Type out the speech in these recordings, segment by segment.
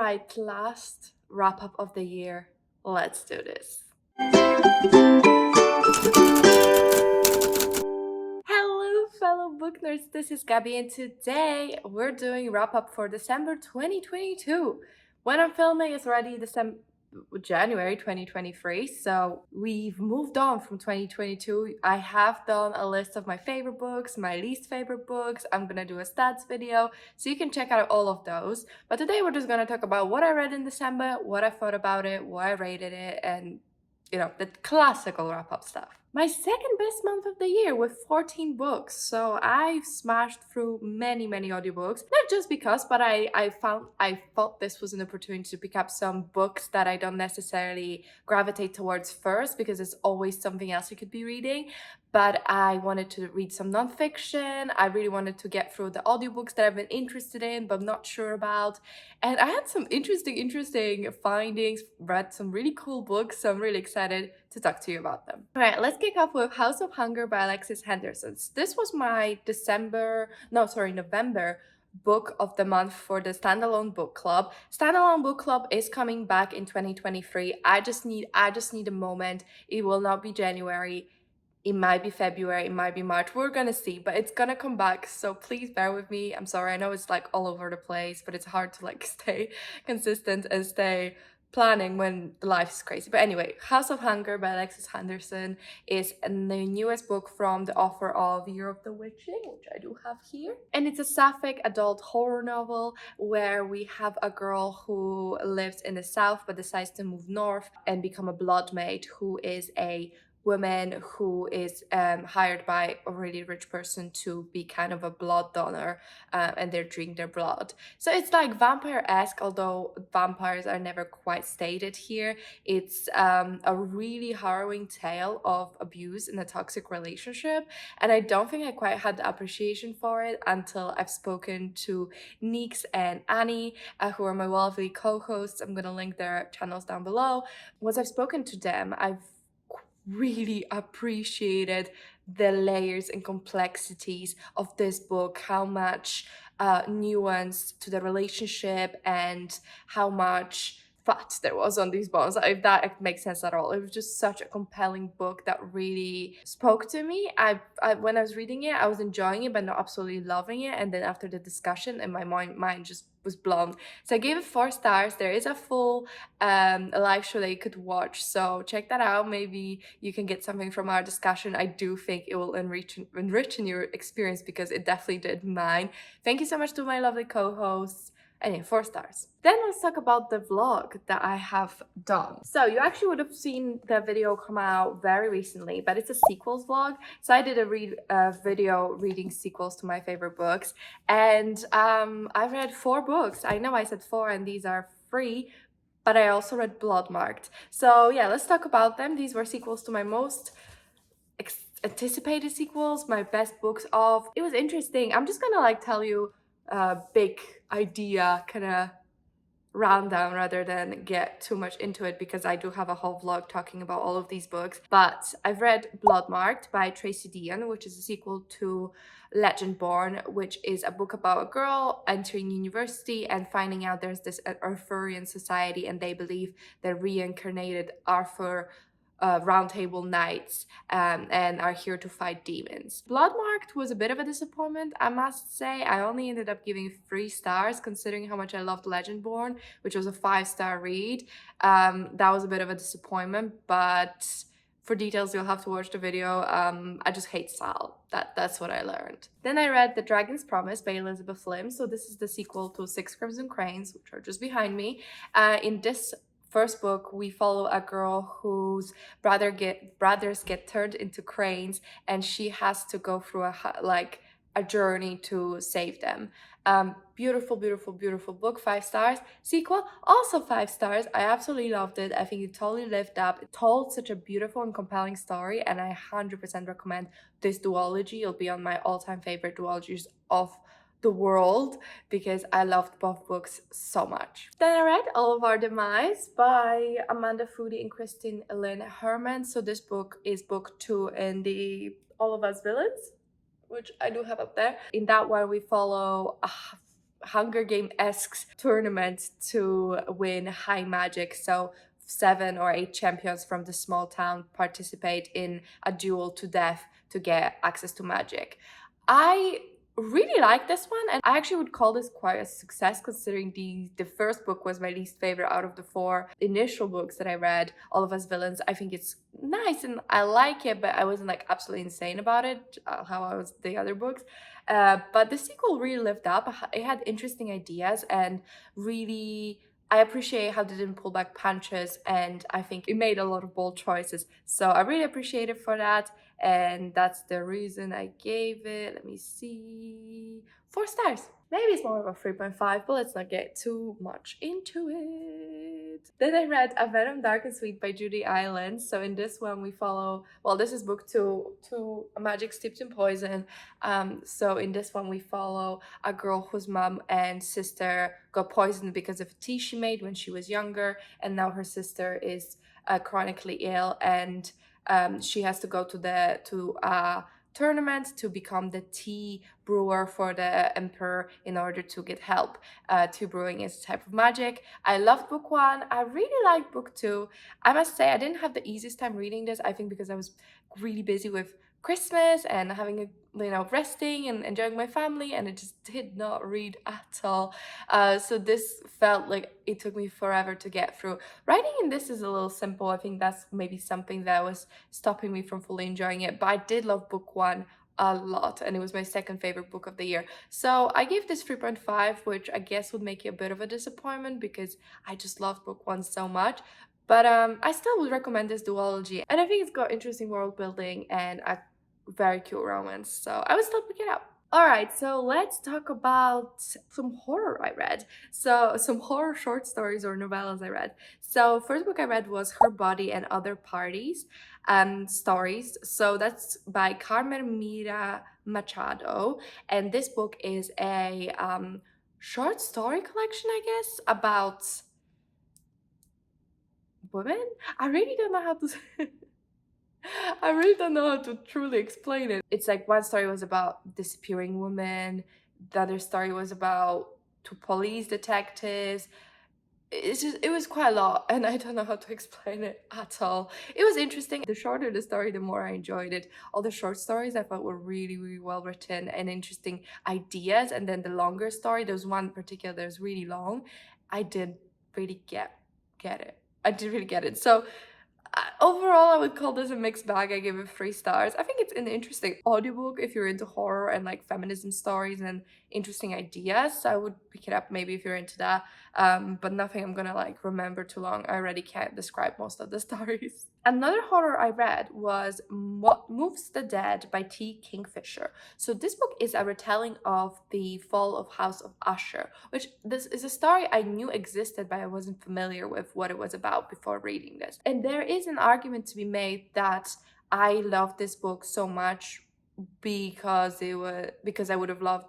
right, last wrap up of the year. Let's do this. Hello, fellow book nerds. This is Gabby, and today we're doing wrap up for December 2022. When I'm filming, it's already January 2023, so we've moved on from 2022. I have done a list of my favorite books, my least favorite books. I'm gonna do a stats video, so you can check out all of those. But today we're just gonna talk about what I read in December, what I thought about it, what I rated it, and the classical wrap-up stuff. My second best month of the year with 14 books. So I've smashed through many audiobooks. Not just because, but I thought this was an opportunity to pick up some books that I don't necessarily gravitate towards first, because it's always something else you could be reading. But I wanted to read some nonfiction. I really wanted to get through the audiobooks that I've been interested in but not sure about. And I had some interesting findings, read some really cool books, so I'm really excited to talk to you about them. All right, let's kick off with House of Hunger by Alexis Henderson. This was my November book of the month for the Standalone Book Club. Standalone Book Club is coming back in 2023. I just need a moment. It will not be January. It might be February, it might be March, we're gonna see, but it's gonna come back, so please bear with me. I'm sorry, I know it's like all over the place, but it's hard to like stay consistent and stay planning when life is crazy. But anyway, House of Hunger by Alexis Henderson is the newest book from the author of Year of the Witching, which I do have here. And it's a sapphic adult horror novel where we have a girl who lives in the south but decides to move north and become a blood maid, who is a woman who is hired by a really rich person to be kind of a blood donor, and they're drinking their blood. So it's like vampire-esque, although vampires are never quite stated here. It's a really harrowing tale of abuse in a toxic relationship, and I don't think I quite had the appreciation for it until I've spoken to Neeks and Annie, who are my lovely co-hosts. I'm gonna link their channels down below. Once I've spoken to them, I've really appreciated the layers and complexities of this book, how much nuance to the relationship and how much fat there was on these bones, if that makes sense at all. It was just such a compelling book that really spoke to me. I when I was reading it, I was enjoying it but not absolutely loving it, and then after the discussion, and my mind just was blown. So I gave it 4 stars. There is a full live show that you could watch, so check that out. Maybe you can get something from our discussion. I do think it will enrich in your experience, because it definitely did mine. Thank you so much to my lovely co-hosts. Anyway, 4 stars. Then let's talk about the vlog that I have done. So you actually would have seen the video come out very recently, but it's a sequels vlog. So I did a video reading sequels to my favorite books, and I read 4 books. I know I said 4 and these are 3, but I also read Bloodmarked. So yeah, let's talk about them. These were sequels to my most anticipated sequels, my best books of. It was interesting. I'm just gonna like tell you big idea kind of rundown rather than get too much into it, because I do have a whole vlog talking about all of these books. But I've read Bloodmarked by Tracy Deonn, which is a sequel to Legendborn, which is a book about a girl entering university and finding out there's this Arthurian society, and they believe they're reincarnated Arthur roundtable knights, and are here to fight demons. Bloodmarked was a bit of a disappointment, I must say. I only ended up giving 3 stars, considering how much I loved Legendborn, which was a 5-star read. That was a bit of a disappointment, but for details you'll have to watch the video. I just hate Sal. That's what I learned. Then I read The Dragon's Promise by Elizabeth Lim. So this is the sequel to 6 Crimson Cranes, which are just behind me. In this first book, we follow a girl whose brothers get turned into cranes, and she has to go through a journey to save them. Beautiful book, 5 stars. Sequel, also 5 stars. I absolutely loved it. I think it totally lived up. It told such a beautiful and compelling story, and I 100% recommend this duology. It'll be on my all-time favorite duologies of the world, because I loved both books so much. Then I read All of Our Demise by Amanda Foody and Kristen Lynn Herman. So this book is book 2 in the All of Us Villains, which I do have up there. In that one, we follow Hunger Game-esque tournament to win high magic. So 7 or 8 champions from the small town participate in a duel to death to get access to magic. I really like this one, and I actually would call this quite a success, considering the first book was my least favorite out of the 4 initial books that I read, All of Us Villains. I think it's nice and I like it, but I wasn't like absolutely insane about it, how I was the other books. But the sequel really lived up. It had interesting ideas, and really I appreciate how they didn't pull back punches, and I think it made a lot of bold choices. So I really appreciate it for that, and that's the reason I gave it, let me see, 4 stars. Maybe it's more of a 3.5, but let's not get too much into it. Then I read A Venom Dark and Sweet by Judy Island. So in this one we follow, well, this is book 2, A Magic Steeped in Poison. So in this one we follow a girl whose mom and sister got poisoned because of a tea she made when she was younger, and now her sister is chronically ill, and she has to go to a tournament to become the tea brewer for the emperor in order to get help. Tea brewing is a type of magic. I loved book 1. I really liked book 2. I must say I didn't have the easiest time reading this, I think because I was really busy with Christmas and having a resting and enjoying my family, and I just did not read at all. So this felt like it took me forever to get through. Writing in this is a little simple. I think that's maybe something that was stopping me from fully enjoying it, but I did love book 1 a lot, and it was my second favorite book of the year. So I gave this 3.5, which I guess would make it a bit of a disappointment because I just loved book 1 so much. But I still would recommend this duology, and I think it's got interesting world building and a very cute romance, so I would still pick it up. All right, so let's talk about some horror I read. So some horror short stories or novellas I read. So first book I read was Her Body and Other Parties stories. So that's by Carmen Mira Machado, and this book is a short story collection, I guess, about women. I really don't know how to I really don't know how to truly explain it. It's like one story was about disappearing women, the other story was about 2 police detectives. It was quite a lot, and I don't know how to explain it at all. It was interesting. The shorter the story, the more I enjoyed it. All the short stories I thought were really, really well written and interesting ideas. And then the longer story, there was one particular that was really long. I didn't really get it. I didn't really get it. So overall, I would call this a mixed bag. I give it 3 stars. I think it's an interesting audiobook if you're into horror and like feminism stories and interesting ideas. So I would pick it up maybe if you're into that. But nothing I'm gonna like remember too long. I already can't describe most of the stories. Another horror I read was What Moves the Dead by T. Kingfisher. So this book is a retelling of the fall of House of Usher, which this is a story I knew existed, but I wasn't familiar with what it was about before reading this. And there is an argument to be made that I loved this book so much because I would have loved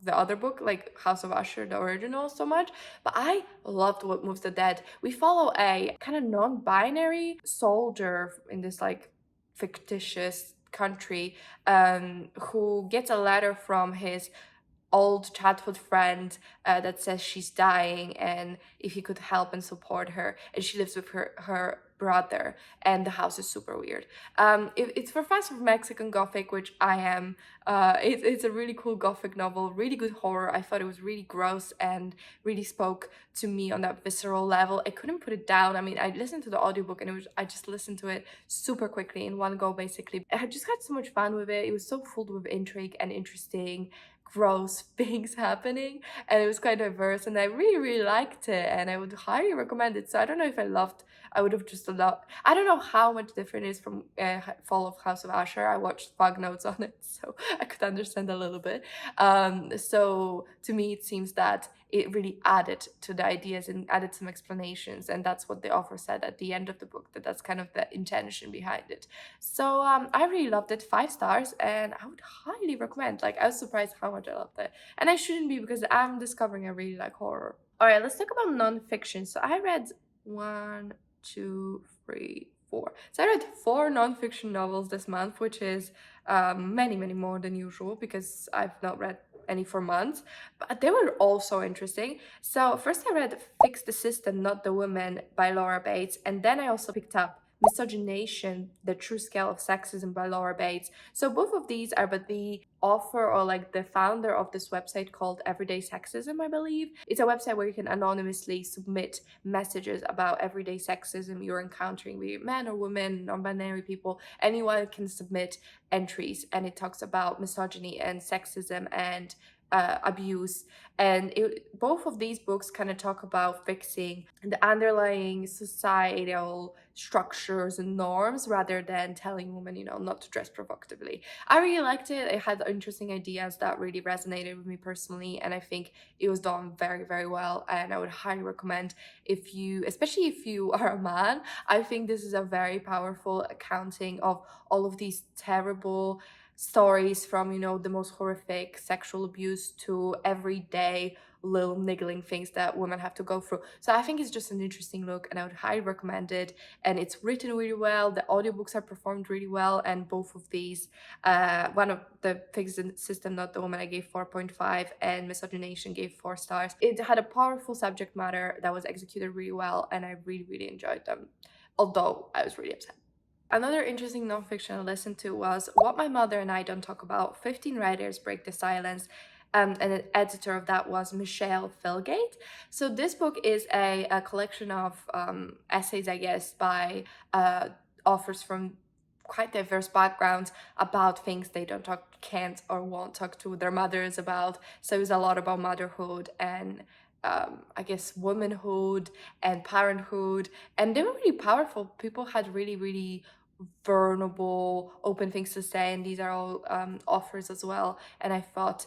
the other book, like House of Usher, the original, so much. But I loved What Moves the Dead. We follow a kind of non-binary soldier in this like fictitious country who gets a letter from his old childhood friend that says she's dying and if he could help and support her, and she lives with her brother, and the house is super weird. It's for fans of Mexican Gothic, which I am. It's a really cool Gothic novel, really good horror. I thought it was really gross and really spoke to me on that visceral level. I couldn't put it down. I mean, I listened to the audiobook and I just listened to it super quickly in one go, basically. I just had so much fun with it. It was so full with intrigue and interesting gross things happening, and it was quite diverse, and I really, really liked it, and I would highly recommend it. So I don't know if I would have just loved. I don't know how much different it is from Fall of House of Usher. I watched Fog Notes on it, so I could understand a little bit. So to me it seems that it really added to the ideas and added some explanations, and that's what the author said at the end of the book, that's kind of the intention behind it. So I really loved it, 5 stars, and I would highly recommend. Like, I was surprised how much I loved it, and I shouldn't be because I'm discovering I really like horror. All right, let's talk about nonfiction. So I read 1, 2, 3, 4. So I read 4 nonfiction novels this month, which is many more than usual because I've not read any for months, but they were all so interesting. So first I read Fix the System, Not the Woman by Laura Bates, and then I also picked up Misogynation, The True Scale of Sexism by Laura Bates. So both of these are by the author or like the founder of this website called Everyday Sexism, I believe. It's a website where you can anonymously submit messages about everyday sexism you're encountering, be it men or women, non-binary people. Anyone can submit entries, and it talks about misogyny and sexism and abuse. And both of these books kind of talk about fixing the underlying societal structures and norms rather than telling women, not to dress provocatively. I really liked it. It had interesting ideas that really resonated with me personally, and I think it was done very, very well. And I would highly recommend, especially if you are a man, I think this is a very powerful accounting of all of these terrible stories from the most horrific sexual abuse to everyday little niggling things that women have to go through. So I think it's just an interesting look, and I would highly recommend it. And it's written really well, the audiobooks are performed really well, and both of these, one of the Fix the System, Not the Woman, I gave 4.5, and Misogynation gave 4 stars. It had a powerful subject matter that was executed really well, and I really, really enjoyed them, although I was really upset. Another interesting nonfiction I listened to was What My Mother and I Don't Talk About, 15 Writers Break the Silence. And an editor of that was Michelle Filgate. So this book is a collection of essays, I guess, by authors from quite diverse backgrounds about things they can't or won't talk to their mothers about. So it's a lot about motherhood and I guess womanhood and parenthood, and they were really powerful. People had really, really vulnerable, open things to say, and these are all authors as well. And I thought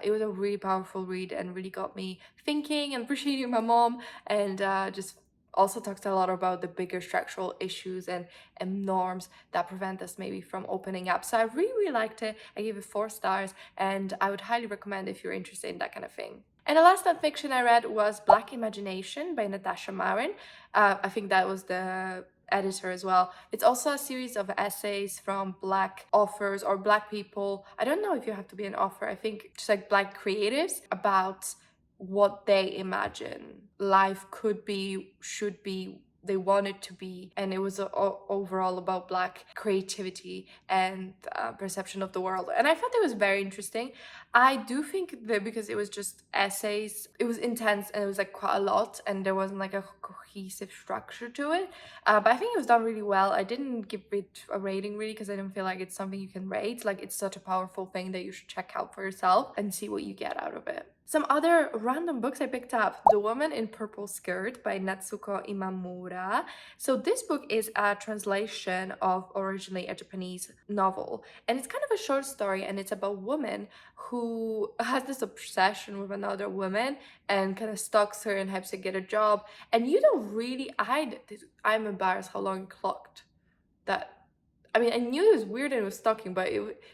it was a really powerful read and really got me thinking and appreciating my mom, and just also talks a lot about the bigger structural issues and norms that prevent us maybe from opening up. So I really, really liked it. I gave it 4 stars, and I would highly recommend if you're interested in that kind of thing. And the last nonfiction I read was Black Imagination by Natasha Marin. I think that was the editor as well. It's also a series of essays from Black authors or Black people. I don't know if you have to be an author. I think just like Black creatives about what they imagine life could be, should be, they want it to be. And it was overall about Black creativity and perception of the world. And I thought it was very interesting. I do think that because it was just essays, it was intense and it was like quite a lot, and there wasn't like a cohesive structure to it. But I think it was done really well. I didn't give it a rating really because I didn't feel like it's something you can rate. Like, it's such a powerful thing that you should check out for yourself and see what you get out of it. Some other random books I picked up: The Woman in Purple Skirt by Natsuko Imamura. So this book is a translation of originally a Japanese novel, and it's kind of a short story, and it's about a woman who has this obsession with another woman and kind of stalks her and helps her get a job. And you don't really, I'm embarrassed how long it clocked that. I mean, I knew it was weird and it was stalking, but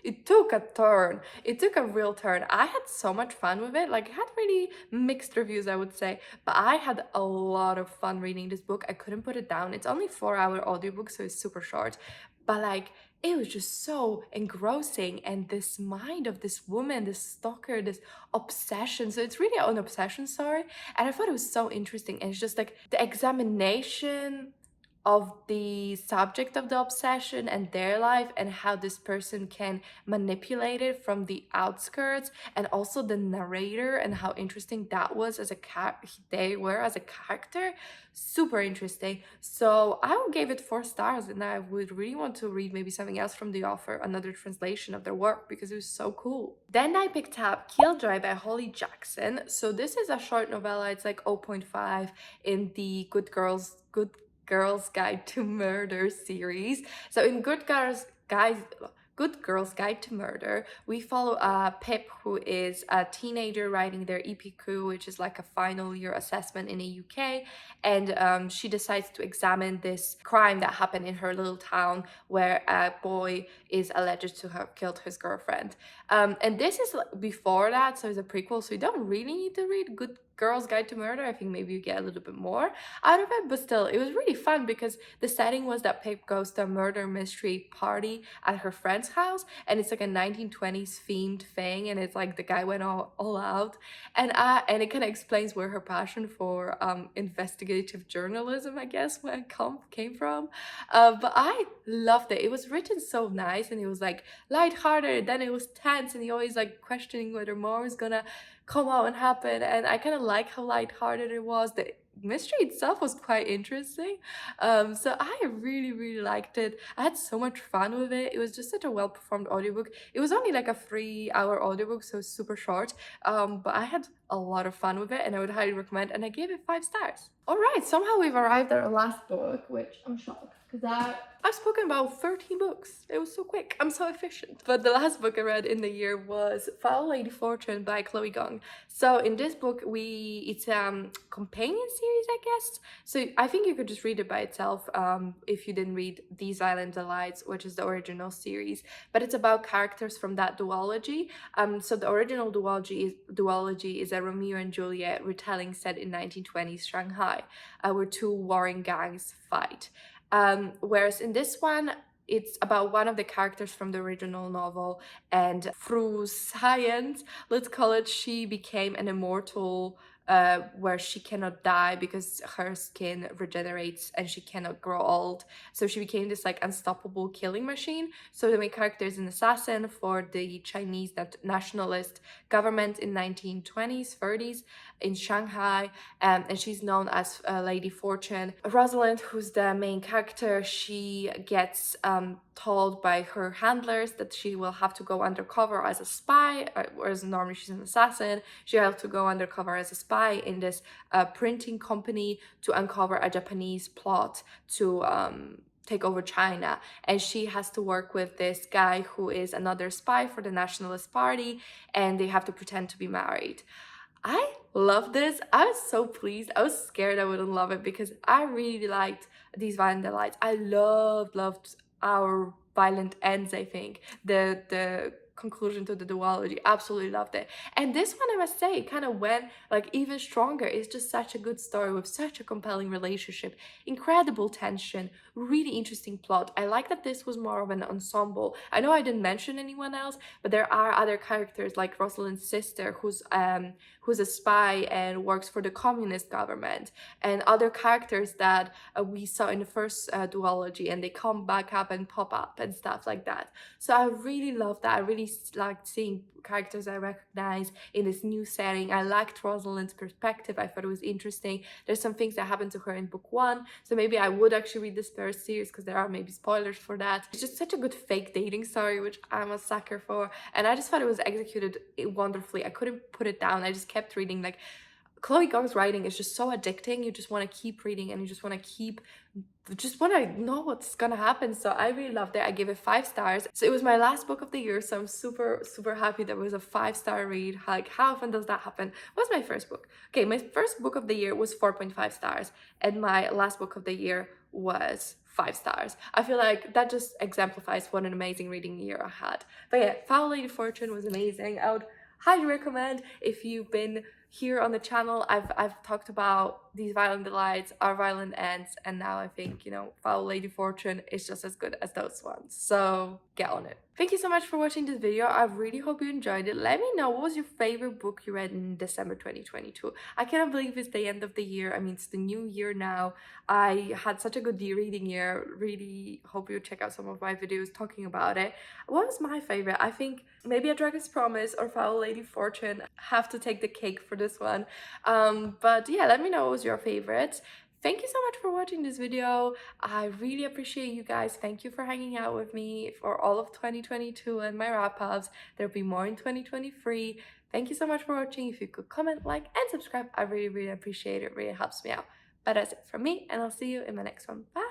it took a turn. It took a real turn. I had so much fun with it. Like, it had really mixed reviews, I would say, but I had a lot of fun reading this book. I couldn't put it down. It's only 4-hour audiobook, so it's super short. But like, it was just so engrossing, and this mind of this woman, this stalker, this obsession. So it's really an obsession story, and I thought it was so interesting. And it's just like the examination of the subject of the obsession and their life, and how this person can manipulate it from the outskirts, and also the narrator and how interesting that was as they were as a character. Super interesting. So I would give it 4 stars, and I would really want to read maybe something else from the author, another translation of their work, because it was so cool. Then I picked up Killjoy by Holly Jackson. So this is a short novella. It's like 0.5 in the Good Girls Guide to Murder series. So in Good Girls Guide to Murder, we follow Pip, who is a teenager writing their EPQ, which is like a final year assessment in the UK, and she decides to examine this crime that happened in her little town where a boy is alleged to have killed his girlfriend. And this is before that, so it's a prequel, so you don't really need to read Good Girl's Guide to Murder. I think maybe you get a little bit more out of it, but still, it was really fun because the setting was that Pip goes to a murder mystery party at her friend's house, and it's like a 1920s themed thing, and it's like the guy went all out, and it kind of explains where her passion for investigative journalism, I guess, came from. But I loved it. It was written so nice, and it was like lighthearted, then it was tense, and he always like questioning whether more was gonna come out and happen, and I kind of like how lighthearted it was. The mystery itself was quite interesting, so I really liked it. I had so much fun with it. It was just such a well performed audiobook. It was only like a 3-hour audiobook, so it's super short, but I had a lot of fun with it, and I would highly recommend, and I gave it 5 stars. All right, somehow we've arrived at our last book, which I'm shocked because I've spoken about 13 books. It was so quick. I'm so efficient. But the last book I read in the year was Foul Lady Fortune by Chloe Gong. So in this book, it's a companion series, I guess. So I think you could just read it by itself if you didn't read These Violent Delights, which is the original series. But it's about characters from that duology. So the original duology is a Romeo and Juliet retelling set in 1920s Shanghai, where 2 warring gangs fight. Whereas in this one, it's about one of the characters from the original novel, and through science, let's call it, she became an immortal, where she cannot die because her skin regenerates and she cannot grow old. So she became this like unstoppable killing machine. So the main character is an assassin for the Chinese nationalist government in 1920s, 30s in Shanghai, and she's known as Lady Fortune. Rosalind, who's the main character, she gets told by her handlers that she will have to go undercover as a spy, whereas normally she's an assassin. She has to go undercover as a spy in this printing company to uncover a Japanese plot to take over China, and she has to work with this guy who is another spy for the Nationalist Party, and they have to pretend to be married. I love this. I was so pleased. I was scared I wouldn't love it because I really liked These Violent Delights. I loved Our Violent Ends, I think. The conclusion to the duology. Absolutely loved it. And this one, I must say, kind of went like even stronger. It's just such a good story with such a compelling relationship, incredible tension, really interesting plot. I like that this was more of an ensemble. I know I didn't mention anyone else, but there are other characters like Rosalind's sister, who's a spy and works for the communist government, and other characters that we saw in the first duology, and they come back up and pop up and stuff like that. So I really love that. I really liked seeing characters I recognize in this new setting. I liked Rosalind's perspective. I thought it was interesting. There's some things that happened to her in book 1, so maybe I would actually read this first series because there are maybe spoilers for that. It's just such a good fake dating story, which I'm a sucker for, and I just thought it was executed wonderfully. I couldn't put it down. I just kept reading. Like, Chloe Gong's writing is just so addicting. You just want to keep reading, and you just want to know what's gonna happen. So I really loved it. I gave it 5 stars. So it was my last book of the year, so I'm super happy that it was a 5-star read. Like, how often does that happen? What's my first book? Okay, my first book of the year was 4.5 stars, and my last book of the year was 5 stars. I feel like that just exemplifies what an amazing reading year I had. But yeah, Foul Lady Fortune was amazing. I would highly recommend. If you've been here on the channel, I've talked about These Violent Delights, Our Violent Ends, and now I think, you know, Foul Lady Fortune is just as good as those ones. So get on it. Thank you so much for watching this video. I really hope you enjoyed it. Let me know, what was your favorite book you read in December 2022? I cannot believe it's the end of the year. I mean, it's the new year now. I had such a good reading year. Really hope you check out some of my videos talking about it. What was my favorite? I think maybe A Dragon's Promise or Foul Lady Fortune have to take the cake for this one. But yeah, let me know what was your favorite. Thank you so much for watching this video. I really appreciate you guys. Thank you for hanging out with me for all of 2022 and my wrap-ups. There'll be more in 2023. Thank you so much for watching. If you could comment, like, and subscribe, I really appreciate it. It really helps me out. But that's it from me, and I'll see you in my next one. Bye!